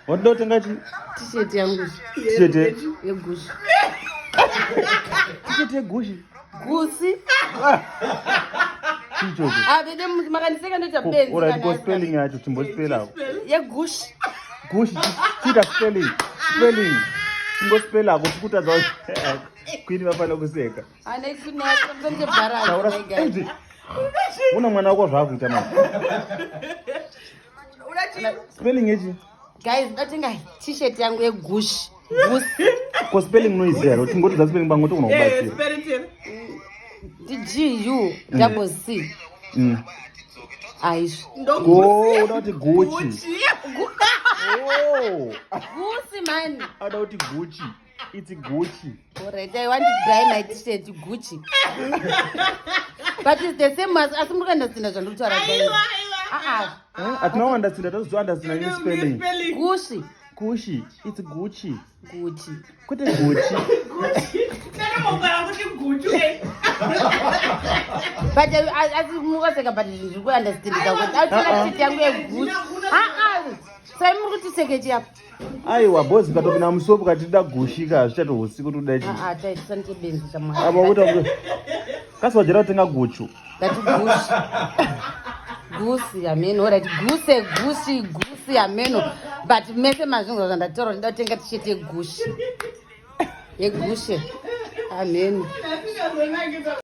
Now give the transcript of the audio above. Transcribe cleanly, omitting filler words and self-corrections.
Watoda kutenga t-shirt yangu t-shirt yegushi. t-shirt yegushi. Gusi. Chicho. Vede makaniseka ndoita benzi. Ora ko spelling yacho chimbospela. Yegushi. Gushi chita spelling. Chimbospela kuti kutadza kwini vafana kuseka. Ana isina tsonje baraza. Una mwana wako zvakuita manje. Spelling yechi? Guys, ndatenga t-shirt yangu yegushi. Gusi. Ko spelling noiziya ro tingoti za spelling bango tokuna kubatsira. G-U double C. Aish. Go, udati Gucci. Oh. Gucci man. Udati Gucci. It's Gucci. Alright, I want to buy my t-shirt Gucci. But it's the same as asimuka understand zvandikutaura guys. Atina understand, tozo understand your spelling. Gucci. Gucci. It's Gucci. Gucci. Kuti Gucci. But asimuka seka but ndiri understand kuti autina t-shirt yangu yegucci. Sai muri kuti sekechi apa. Aiwa boss katopina musopo katida gushika zvichatohusi kuti udai chi. Taisante benzi chamwa. Aba kuti kaswajira kutenga guchu. Ngati gushi. Gusi ameno, alright, gusi ameno. But mese mazvinhu zvandataura ndida kutenga t-shirt yegushi. Yegushi. Ameno.